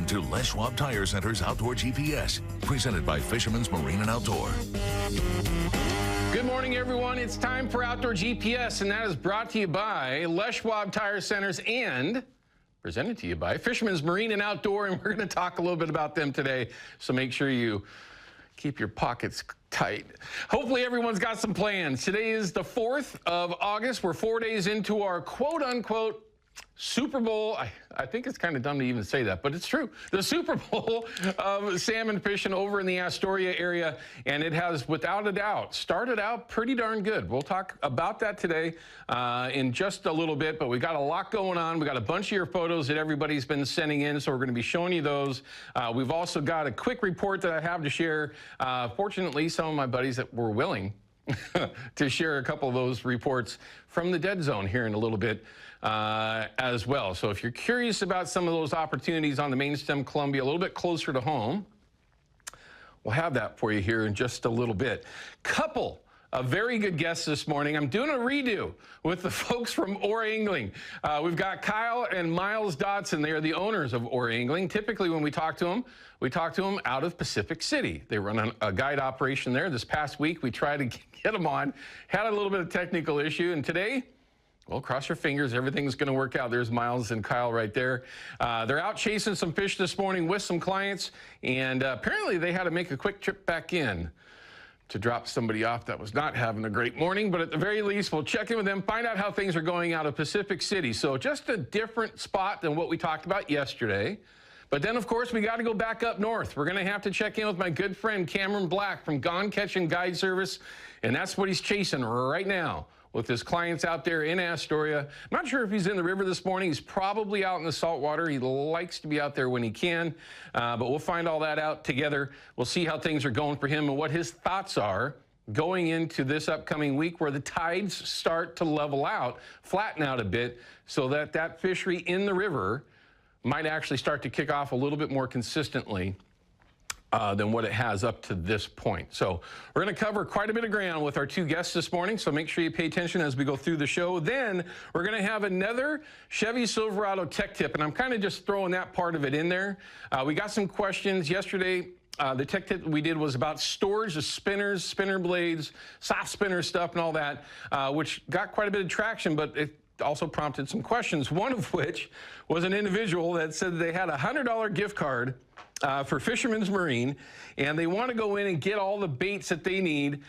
on to Les Schwab Tire Center's Outdoor GPS, presented by Fisherman's Marine and Outdoor. Good morning, everyone. It's time for Outdoor GPS, and that is brought to you by Les Schwab Tire Centers and presented to you by Fisherman's Marine and Outdoor, and we're going to talk a little bit about them today, so make sure you keep your pockets tight. Hopefully everyone's got some plans. Today is the 4th of August. We're 4 days into our quote-unquote Super Bowl. I think it's kind of dumb to even say that, but it's true. The Super Bowl of salmon fishing over in the Astoria area, and it has, without a doubt, started out pretty darn good. We'll talk about that today in just a little bit, but we got a lot going on. We got a bunch of your photos that everybody's been sending in, so we're going to be showing you those. We've also got a quick report that I have to share. Fortunately, some of my buddies that were willing to share a couple of those reports from the dead zone here in a little bit as well. So if you're curious about some of those opportunities on the main stem Columbia a little bit closer to home, we'll have that for you here in just a little bit. Couple of very good guests this morning. I'm doing a redo with the folks from Orr Angling. We've got Kyle and Miles Dotson. They are the owners of Orr Angling. Typically when we talk to them out of Pacific City. They run a guide operation there. This past week we tried to get them on, had a little bit of technical issue, and today, well, cross your fingers, everything's going to work out. There's Miles and Kyle right there. They're out chasing some fish this morning with some clients, and apparently they had to make a quick trip back in to drop somebody off that was not having a great morning. But at the very least, we'll check in with them, find out how things are going out of Pacific City. So just a different spot than what we talked about yesterday. But then, of course, we got to go back up north. We're going to have to check in with my good friend Cameron Black from Gone Catching Guide Service, and that's what he's chasing right now with his clients out there in Astoria. I'm not sure if he's in the river this morning. He's probably out in the saltwater. He likes to be out there when he can, but we'll find all that out together. We'll see how things are going for him and what his thoughts are going into this upcoming week where the tides start to level out, flatten out a bit, so that that fishery in the river might actually start to kick off a little bit more consistently than what it has up to this point. So we're going to cover quite a bit of ground with our two guests this morning, so make sure you pay attention as we go through the show. Then we're going to have another Chevy Silverado tech tip, and I'm kind of just throwing that part of it in there. We got some questions yesterday. The tech tip we did was about storage of spinners, spinner blades, soft spinner stuff and all that, which got quite a bit of traction, but it also prompted some questions, one of which was an individual that said they had a $100 gift card for Fisherman's Marine, and they want to go in and get all the baits that they need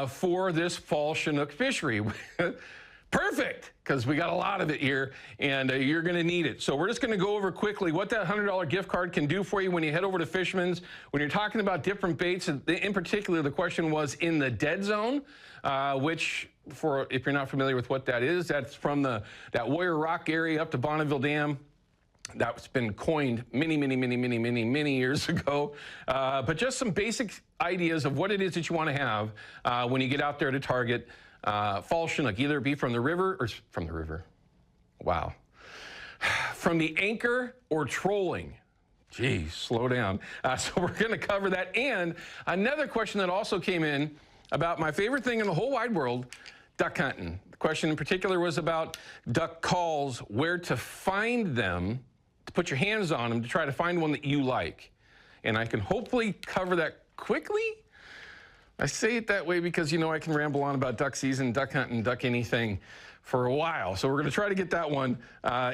for this fall Chinook fishery. Perfect, because we got a lot of it here, and you're going to need it. So we're just going to go over quickly what that $100 gift card can do for you when you head over to Fisherman's. When you're talking about different baits, in particular, the question was in the dead zone, which, if you're not familiar with what that is, that's from that Warrior Rock area up to Bonneville Dam. That's been coined many years ago. But just some basic ideas of what it is that you want to have when you get out there to target fall Chinook, either it be from the river or from the river. Wow. From the anchor or trolling. Geez, slow down. So we're going to cover that. And another question that also came in about my favorite thing in the whole wide world, duck hunting. The question in particular was about duck calls, where to find them, to put your hands on them, to try to find one that you like. And I can hopefully cover that quickly. I say it that way because, you know, I can ramble on about duck season, duck hunting, duck anything for a while. So we're going to try to get that one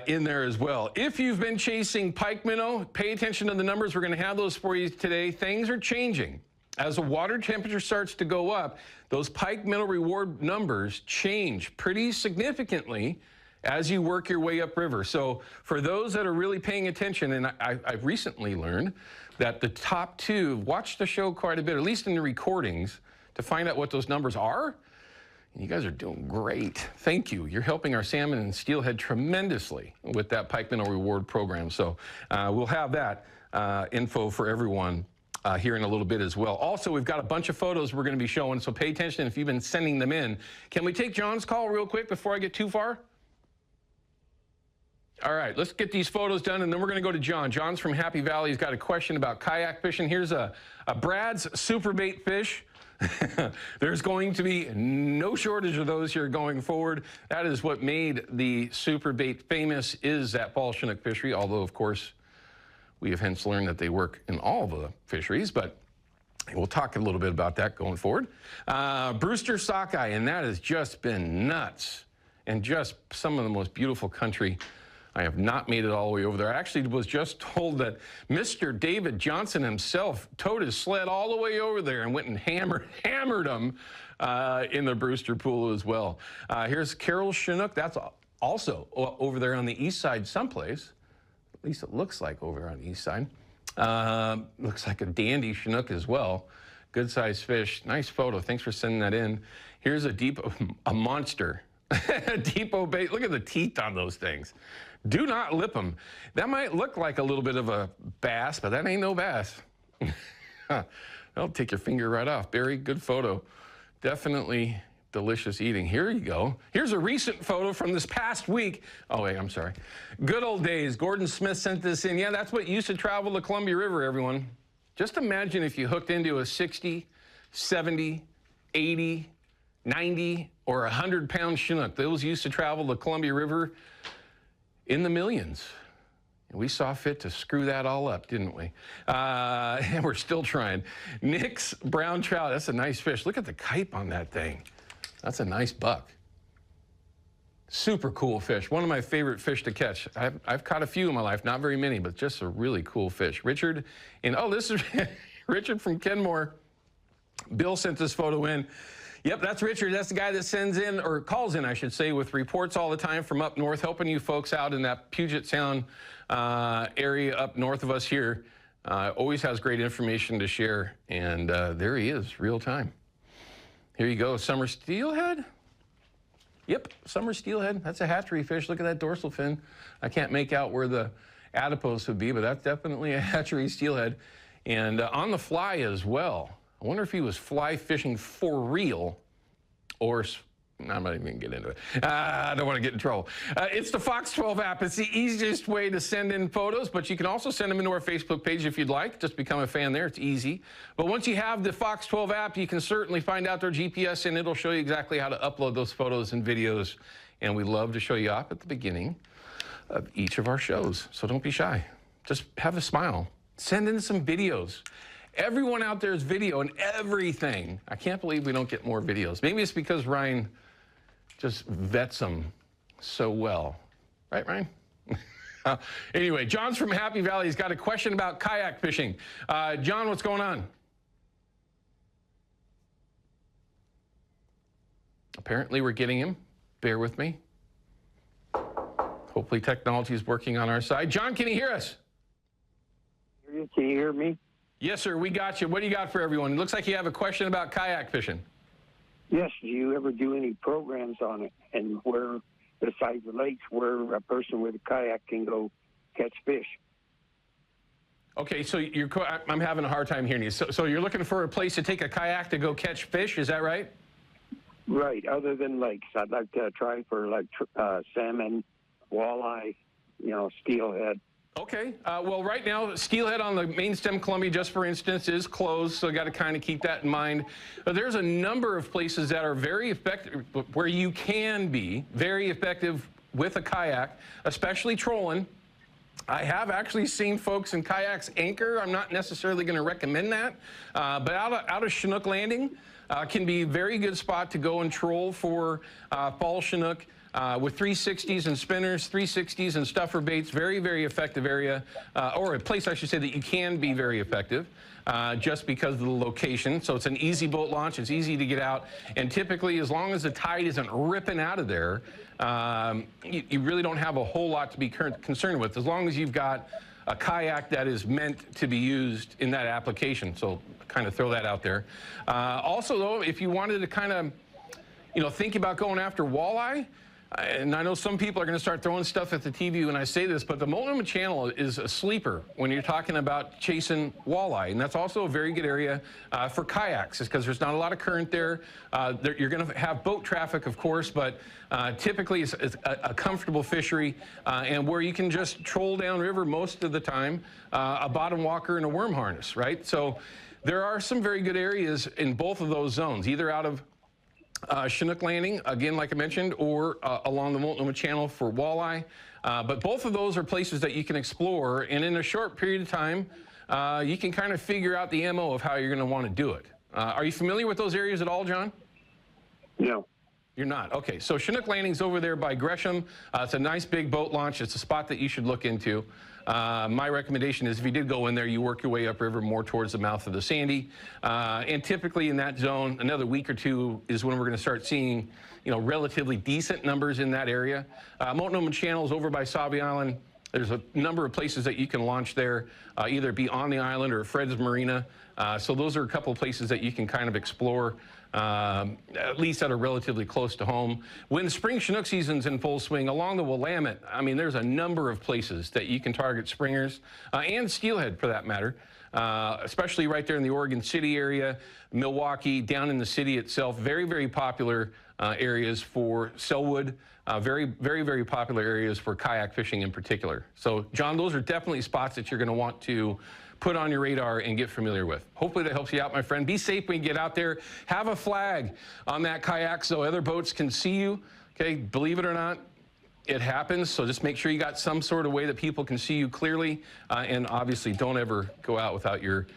in there as well. If you've been chasing pike minnow, pay attention to the numbers. We're going to have those for you today. Things are changing. As the water temperature starts to go up, those pike minnow reward numbers change pretty significantly as you work your way upriver. So for those that are really paying attention, and I've recently learned that the top two, watch the show quite a bit, at least in the recordings, to find out what those numbers are. And you guys are doing great. Thank you. You're helping our salmon and steelhead tremendously with that pike minnow reward program. So we'll have that info for everyone here in a little bit as well. Also, we've got a bunch of photos we're going to be showing, so pay attention if you've been sending them in. Can we take John's call real quick before I get too far? All right, let's get these photos done, and then we're going to go to John. John's from Happy Valley. He's got a question about kayak fishing. Here's a Brad's super bait fish. There's going to be no shortage of those here going forward. That is what made the super bait famous, is that fall Chinook fishery, although, of course, We have hence learned that they work in all the fisheries, but we'll talk a little bit about that going forward. Brewster sockeye, and that has just been nuts. And just some of the most beautiful country. I have not made it all the way over there. I actually was just told that Mr. David Johnson himself towed his sled all the way over there and went and hammered them in the Brewster pool as well. Here's Carol's Chinook. That's also over there on the east side someplace. At least it looks like over on the east side. Looks like a dandy Chinook as well. Good sized fish. Nice photo. Thanks for sending that in. Here's a monster. Depot bait. Look at the teeth on those things. Do not lip them. That might look like a little bit of a bass, but that ain't no bass. That'll take your finger right off. Barry, good photo. Definitely delicious eating. Here you go. Here's a recent photo from this past week. Oh, wait, I'm sorry. Good old days. Gordon Smith sent this in. Yeah, that's what used to travel the Columbia River, everyone. Just imagine if you hooked into a 60, 70, 80, 90, or 100-pound Chinook. Those used to travel the Columbia River in the millions. And we saw fit to screw that all up, didn't we? And we're still trying. Nick's brown trout. That's a nice fish. Look at the kype on that thing. That's a nice buck. Super cool fish. One of my favorite fish to catch. I've caught a few in my life, not very many, but just a really cool fish. Richard, and oh, this is Richard from Kenmore. Bill sent this photo in. Yep, that's Richard. That's the guy that sends in, or calls in, I should say, with reports all the time from up north, helping you folks out in that Puget Sound area up north of us here. Always has great information to share, and there he is, real time. Here you go, summer steelhead. Yep, summer steelhead. That's a hatchery fish. Look at that dorsal fin. I can't make out where the adipose would be, but that's definitely a hatchery steelhead. And on the fly as well. I wonder if he was fly fishing for real or... I'm not even going to get into it. I don't want to get in trouble. It's the Fox 12 app. It's the easiest way to send in photos, but you can also send them into our Facebook page if you'd like. Just become a fan there. It's easy. But once you have the Fox 12 app, you can certainly find out their GPS, and it'll show you exactly how to upload those photos and videos. And we love to show you off at the beginning of each of our shows. So don't be shy. Just have a smile. Send in some videos. Everyone out there is video and everything. I can't believe we don't get more videos. Maybe it's because Ryan just vets them so well. Right, Ryan? Anyway, John's from Happy Valley. He's got a question about kayak fishing. John, what's going on? Apparently we're getting him. Bear with me. Hopefully technology is working on our side. John, can you hear us? Can you hear me? Yes, sir. We got you. What do you got for everyone? It looks like you have a question about kayak fishing. Yes. Do you ever do any programs on it, and where, besides the lakes, where a person with a kayak can go catch fish? Okay, so I'm having a hard time hearing you. So you're looking for a place to take a kayak to go catch fish, is that right? Right. Other than lakes, I'd like to try for like salmon, walleye, steelhead. Okay. Well, right now, steelhead on the main stem Columbia, just for instance, is closed, so got to kind of keep that in mind. But there's a number of places that are very effective, where you can be very effective with a kayak, especially trolling. I have actually seen folks in kayaks anchor. I'm not necessarily going to recommend that, but out of Chinook Landing can be a very good spot to go and troll for fall Chinook. With 360s and spinners, 360s and stuffer baits, very, very effective area, or a place, I should say, that you can be very effective just because of the location. So it's an easy boat launch, it's easy to get out, and typically, as long as the tide isn't ripping out of there, you really don't have a whole lot to be concerned with, as long as you've got a kayak that is meant to be used in that application. So kind of throw that out there. Also, though, if you wanted to kind of, think about going after walleye, and I know some people are going to start throwing stuff at the TV when I say this, but the Multnomah Channel is a sleeper when you're talking about chasing walleye. And that's also a very good area for kayaks, because there's not a lot of current there. You're going to have boat traffic, of course, but typically it's a comfortable fishery and where you can just troll downriver most of the time, a bottom walker and a worm harness, right? So there are some very good areas in both of those zones, either out of Chinook Landing, again, like I mentioned, or along the Multnomah Channel for walleye. But both of those are places that you can explore, and in a short period of time, you can kind of figure out the MO of how you're going to want to do it. Are you familiar with those areas at all, John? No. You're not? Okay, so Chinook Landing's over there by Gresham. It's a nice big boat launch. It's a spot that you should look into. My recommendation is if you did go in there, you work your way upriver more towards the mouth of the Sandy. And typically in that zone, another week or two is when we're going to start seeing, relatively decent numbers in that area. Multnomah Channel is over by Sauvie Island. There's a number of places that you can launch there, either be on the island or Fred's Marina. So those are a couple of places that you can kind of explore, at least that are relatively close to home. When spring Chinook season's in full swing, along the Willamette, I mean, there's a number of places that you can target springers, and steelhead for that matter, especially right there in the Oregon City area, Milwaukee, down in the city itself. Very, very popular areas for sellwood. Very, very, very popular areas for kayak fishing in particular. So, John, those are definitely spots that you're going to want to put on your radar and get familiar with. Hopefully that helps you out, my friend. Be safe when you get out there. Have a flag on that kayak so other boats can see you. Okay, believe it or not, it happens. So just make sure you got some sort of way that people can see you clearly. And obviously, don't ever go out without your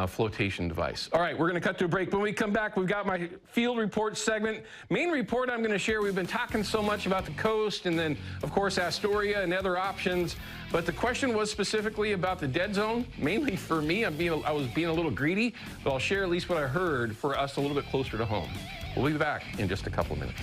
flotation device. All right, we're going to cut to a break. When we come back, we've got my field report segment. Main report I'm going to share, we've been talking so much about the coast and then, of course, Astoria and other options. But the question was specifically about the dead zone. Mainly for me, I was being a little greedy, but I'll share at least what I heard for us a little bit closer to home. We'll be back in just a couple of minutes.